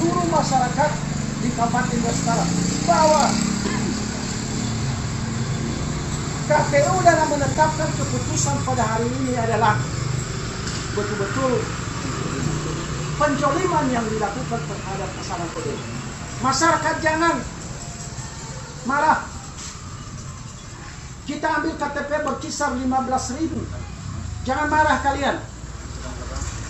seluruh masyarakat di Kabupaten Bestara bahwa KPU dalam menetapkan keputusan pada hari ini adalah betul-betul penjoliman yang dilakukan terhadap pasangan Kodela. Masyarakat jangan marah. Kita ambil KTP berkisar 15.000. Jangan marah kalian.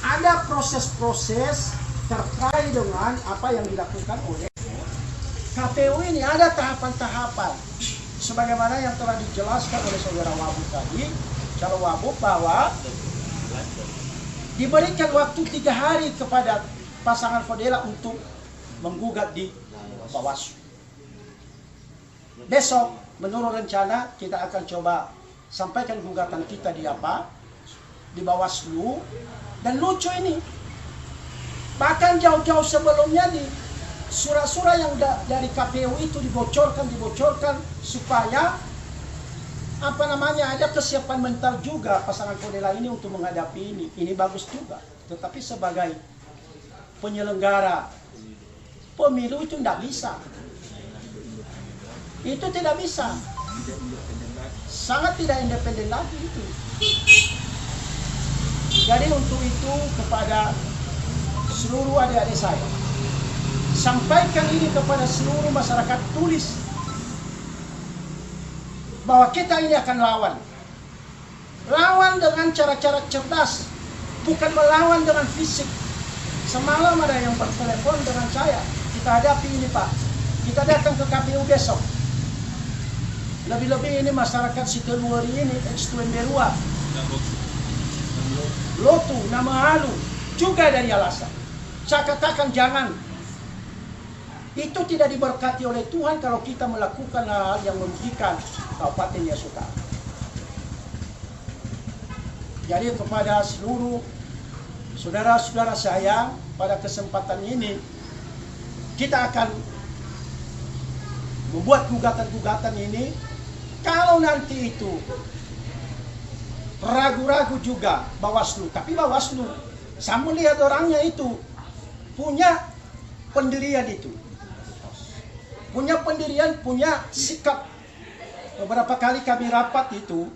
Ada proses-proses terkait dengan apa yang dilakukan oleh KPU ini. Ada tahapan-tahapan. Sebagaimana yang telah dijelaskan oleh saudara Wabub tadi, calon Wabub, bahwa diberikan waktu 3 hari kepada pasangan Kodela untuk menggugat di Bawaslu. Besok menurut rencana kita akan coba sampaikan gugatan kita di Bawaslu. Dan lucu ini, bahkan jauh-jauh sebelumnya di surat-surat yang dari KPU itu dibocorkan supaya ada kesiapan mental juga pasangan Kodela ini untuk menghadapi ini. Ini bagus juga. Tetapi sebagai penyelenggara pemilu itu tidak bisa. Itu tidak bisa. Sangat tidak independen lagi itu. Jadi untuk itu kepada seluruh adik-adik saya, sampaikan ini kepada seluruh masyarakat, tulis bahwa kita ini akan lawan. Lawan dengan cara-cara cerdas, bukan melawan dengan fisik. Semalam ada yang bertelepon dengan saya, kita hadapi ini Pak, kita datang ke KPU besok. Lebih-lebih ini masyarakat Situluari ini, Ekstuen Berua, Lotu, Nama Halu, juga dari Alasan. Saya katakan jangan. Itu tidak diberkati oleh Tuhan kalau kita melakukan hal-hal yang merugikan Kabupaten Yasukara. Jadi kepada seluruh saudara-saudara saya, pada kesempatan ini kita akan membuat gugatan-gugatan ini. Kalau nanti itu ragu-ragu juga Bawaslu, tapi Bawaslu saya melihat orangnya itu punya pendirian itu. Punya pendirian, punya sikap. Beberapa kali kami rapat itu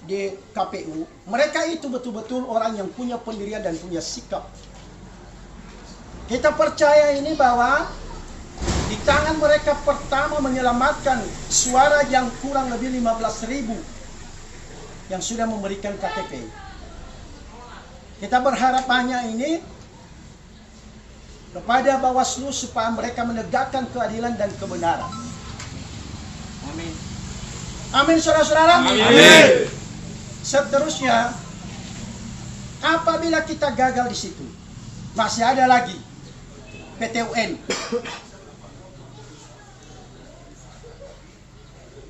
di KPU, mereka itu betul-betul orang yang punya pendirian dan punya sikap. Kita percaya ini bahwa di tangan mereka pertama menyelamatkan suara yang kurang lebih 15.000 yang sudah memberikan KTP. Kita berharap banyak ini kepada Bawaslu supaya mereka menegakkan keadilan dan kebenaran. Amin. Amin, saudara-saudara. Amin. Seterusnya, apabila kita gagal di situ, masih ada lagi PT UN.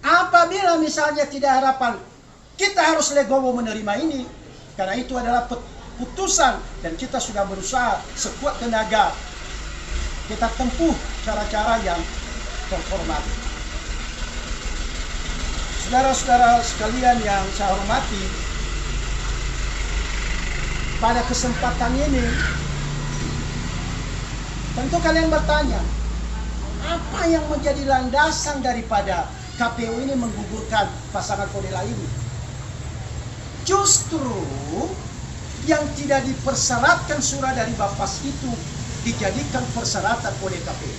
Apabila misalnya tidak harapan, kita harus legowo menerima ini, karena itu adalah putusan dan kita sudah berusaha sekuat tenaga. Kita tempuh cara-cara yang terhormat. Saudara-saudara sekalian yang saya hormati, pada kesempatan ini tentu kalian bertanya, apa yang menjadi landasan daripada KPU ini menggugurkan pasangan Kodela ini? Justru yang tidak dipersyaratkan surat dari Bapas itu dijadikan persyaratan oleh KPU.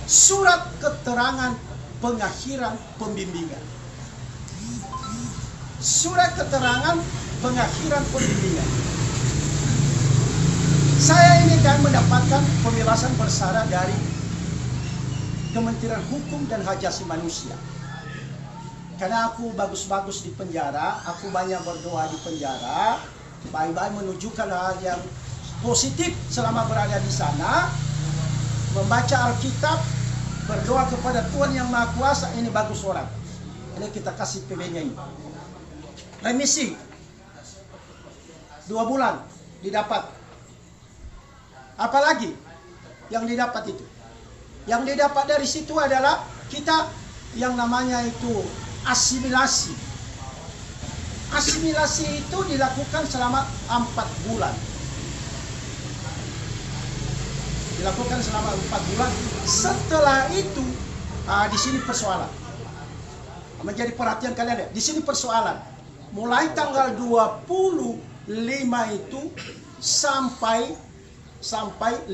Surat keterangan pengakhiran pembimbingan. Surat keterangan pengakhiran pembimbingan. Saya ini kan mendapatkan pembebasan bersyarat dari Kementerian Hukum dan Hak Asasi Manusia. Karena aku bagus-bagus di penjara, aku banyak berdoa di penjara, baik-baik menunjukkan hal yang positif selama berada di sana, membaca Alkitab, berdoa kepada Tuhan yang Maha Kuasa, ini bagus orang. Ini kita kasih PB-nya ini. Remisi 2 bulan didapat. Apalagi yang didapat itu? Yang didapat dari situ adalah kita yang namanya itu asimilasi. Asimilasi itu dilakukan selama 4 bulan. dilakukan selama 4 bulan. Setelah itu, di sini persoalan. Menjadi perhatian kalian ya. Di sini persoalan. Mulai tanggal 25 itu sampai 19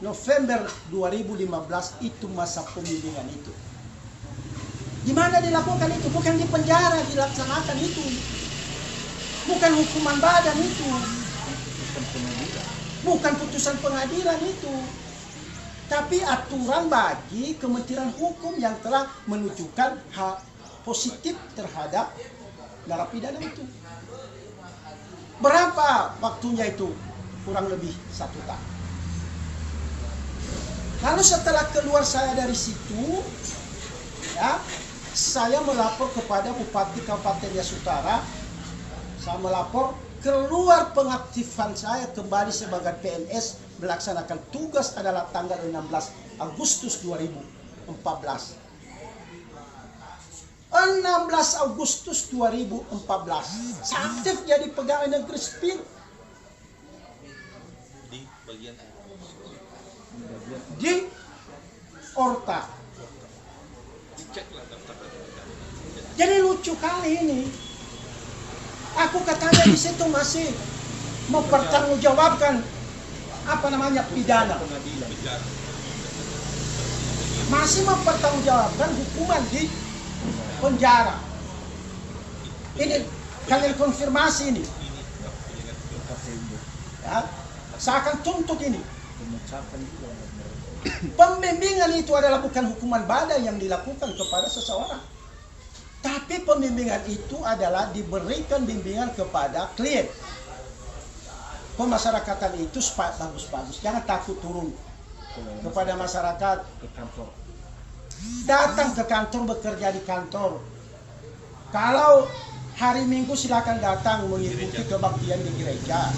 November 2015 itu masa pembimbingan itu. Di mana dilakukan itu? Bukan di penjara dilaksanakan itu. Bukan hukuman badan itu. Bukan putusan pengadilan itu. Tapi aturan bagi Kementerian Hukum yang telah menunjukkan hak positif terhadap narapidana itu. Berapa waktunya itu? Kurang lebih 1 tahun. Lalu setelah keluar saya dari situ, ya, saya melapor kepada Bupati Kabupaten Nias Utara. Saya melapor keluar pengaktifan saya kembali sebagai PNS melaksanakan tugas adalah tanggal 16 Agustus 2014. 16 Agustus 2014 saya aktif jadi pegawai negeri sipil di bagian di Orta. Diceklah daftar. Jadi lucu kali ini. Aku katanya di situ masih mempertanggungjawabkan pidana. Masih mempertanggungjawabkan hukuman di penjara. Ini kalian konfirmasi ini. Ya, saya akan tuntut ini. Pembimbingan itu adalah bukan hukuman badan yang dilakukan kepada seseorang. Tapi pembimbingan itu adalah diberikan bimbingan kepada klien. Pemasyarakatan itu supaya bagus-bagus. Jangan takut turun kepada masyarakat. Datang ke kantor, bekerja di kantor. Kalau hari Minggu silakan datang mengikuti kebaktian di gereja.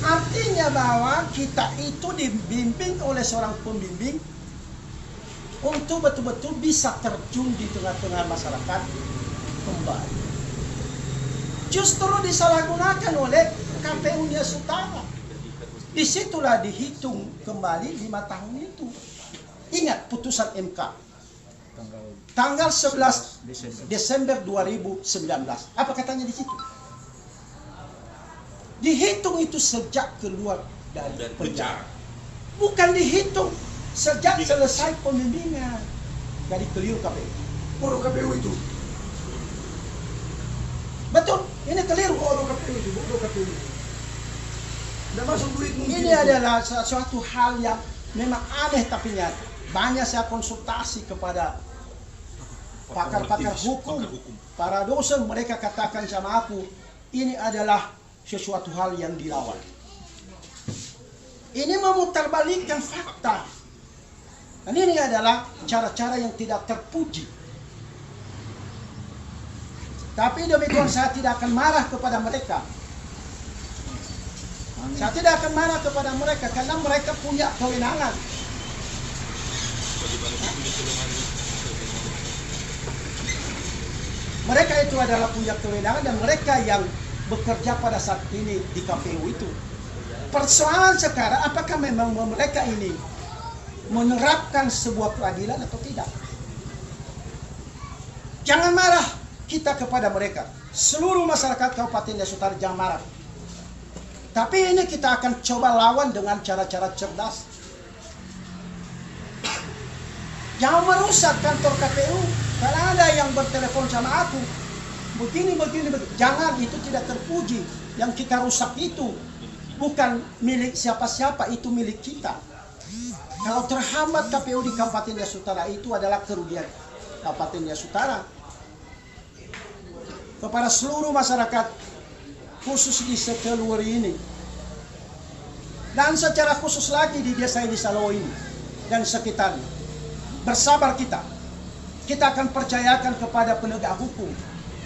Artinya bahwa kita itu dibimbing oleh seorang pembimbing untuk betul-betul bisa terjun di tengah-tengah masyarakat kembali. Justru disalahgunakan oleh KPU Nias Utara. Disitulah dihitung kembali 5 tahun itu. Ingat putusan MK tanggal 11 Desember 2019. Apa katanya di situ? Dihitung itu sejak keluar dari penjara. Bukan dihitung sejak selesai pembimbingan. Dari keliru KPU. Bodoh KPU itu. Betul, ini keliru. Bodoh KPU itu, bodoh KPU. Tidak masuk duit mungkin. Ini adalah sesuatu hal yang memang aneh tapi nyata. Banyak saya konsultasi kepada pakar-pakar hukum, para dosen, mereka katakan sama aku, ini adalah sesuatu hal yang dilawan. Ini memutarbalikkan fakta. Dan ini adalah cara-cara yang tidak terpuji. Tapi demikian saya tidak akan marah kepada mereka. Saya tidak akan marah kepada mereka karena mereka punya kewenangan. Mereka itu adalah punya kewenangan dan mereka yang bekerja pada saat ini di KPU itu. Persoalan sekarang apakah memang mereka ini menerapkan sebuah keadilan atau tidak? Jangan marah kita kepada mereka. Seluruh masyarakat Kabupaten Nias Utara jangan marah. Tapi ini kita akan coba lawan dengan cara-cara cerdas. Jangan merusak kantor KPU. Kalau ada yang bertelepon sama aku, begini. Jangan, itu tidak terpuji. Yang kita rusak itu bukan milik siapa-siapa, itu milik kita. Kalau terhambat KPU di Kabupaten Nias Utara, itu adalah kerugian Kabupaten Nias Utara. Kepada seluruh masyarakat, khusus di sekelur ini. Dan secara khusus lagi di desa ini Salo ini dan sekitarnya. Bersabar kita. Kita akan percayakan kepada penegak hukum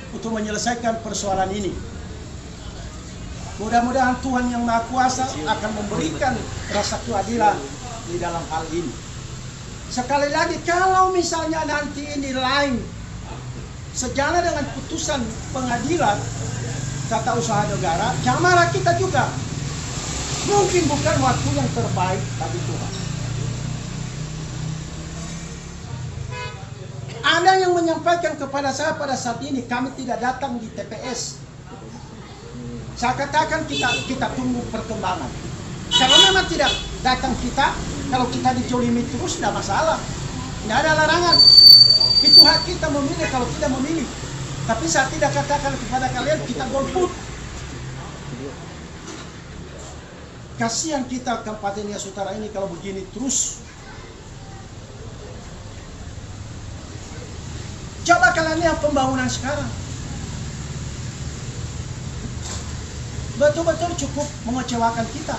untuk menyelesaikan persoalan ini. Mudah-mudahan Tuhan Yang Maha Kuasa akan memberikan rasa keadilan di dalam hal ini. Sekali lagi, kalau misalnya nanti ini lain sejalan dengan putusan pengadilan tata usaha negara, jangan marah kita juga. Mungkin bukan waktu yang terbaik bagi Tuhan. Ada yang menyampaikan kepada saya pada saat ini, kami tidak datang di TPS. Saya katakan kita tunggu perkembangan. Kalau memang tidak datang kita, kalau kita dijolimi terus tidak masalah. Tidak ada larangan. Itu hak kita memilih kalau tidak memilih. Tapi saya tidak katakan kepada kalian kita golput. Kasihan kita Kabupaten Nias Utara ini kalau begini terus. Coba kalian lihat pembangunan sekarang. Betul-betul cukup mengecewakan kita.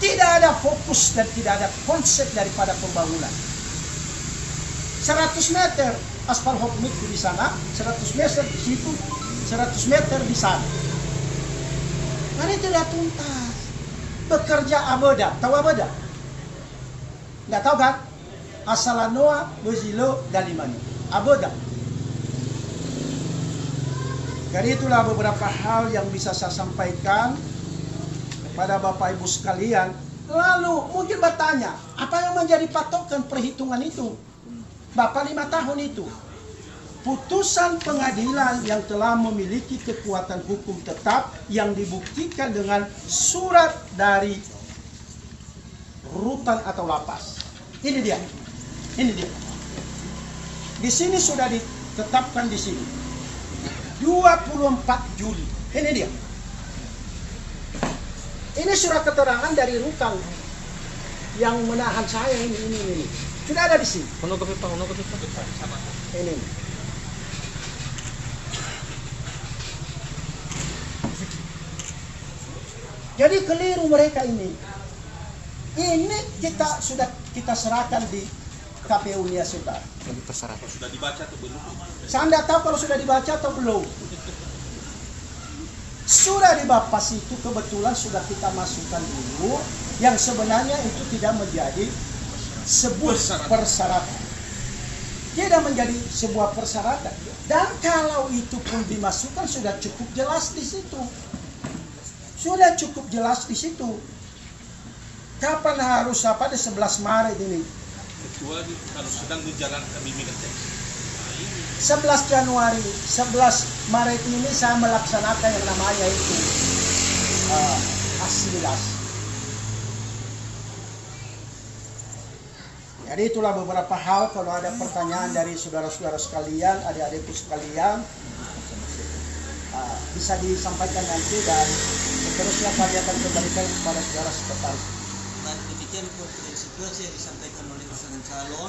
Tidak ada fokus dan tidak ada konsep daripada pembangunan. 100 meter aspal hokmik di sana, 100 meter di situ, 100 meter di sana. Ini tidak tuntas. Bekerja abada. Tahu abada? Nggak tahu kan? Asalanoa, Bozilo, Galimani. Abada. Jadi itulah beberapa hal yang bisa saya sampaikan kepada Bapak Ibu sekalian. Lalu mungkin bertanya, apa yang menjadi patokan perhitungan itu? Bapak 5 tahun itu. Putusan pengadilan yang telah memiliki kekuatan hukum tetap yang dibuktikan dengan surat dari rutan atau lapas. Ini dia. Ini dia. Di sini sudah ditetapkan di sini. 24 Juli. Ini dia. Ini surat keterangan dari rutan yang menahan saya ini. Sudah ada di sini. Ini. Jadi keliru mereka ini. Ini kita serahkan di KPU Nias Utara. Sudah dibaca atau belum? Saya tidak tahu kalau sudah dibaca atau belum. Sudah di Bapas itu kebetulan sudah kita masukkan dulu, yang sebenarnya itu tidak menjadi sebuah persyaratan. Tidak menjadi sebuah persyaratan. Dan kalau itu pun dimasukkan sudah cukup jelas di situ. Sudah cukup jelas di situ. Kapan harus apa di 11 Maret ini? Kecuali kalau sedang menjalankan bimbingan teks. 11 Januari, 11 Maret ini saya melaksanakan yang namanya itu asimilas. Jadi itulah beberapa hal. Kalau ada pertanyaan dari saudara-saudara sekalian, adik-adikku sekalian, bisa disampaikan nanti dan seterusnya kami akan kembalikan kepada saudara sekretaris. Nah, demikian situasi yang disampaikan oleh pasangan calon.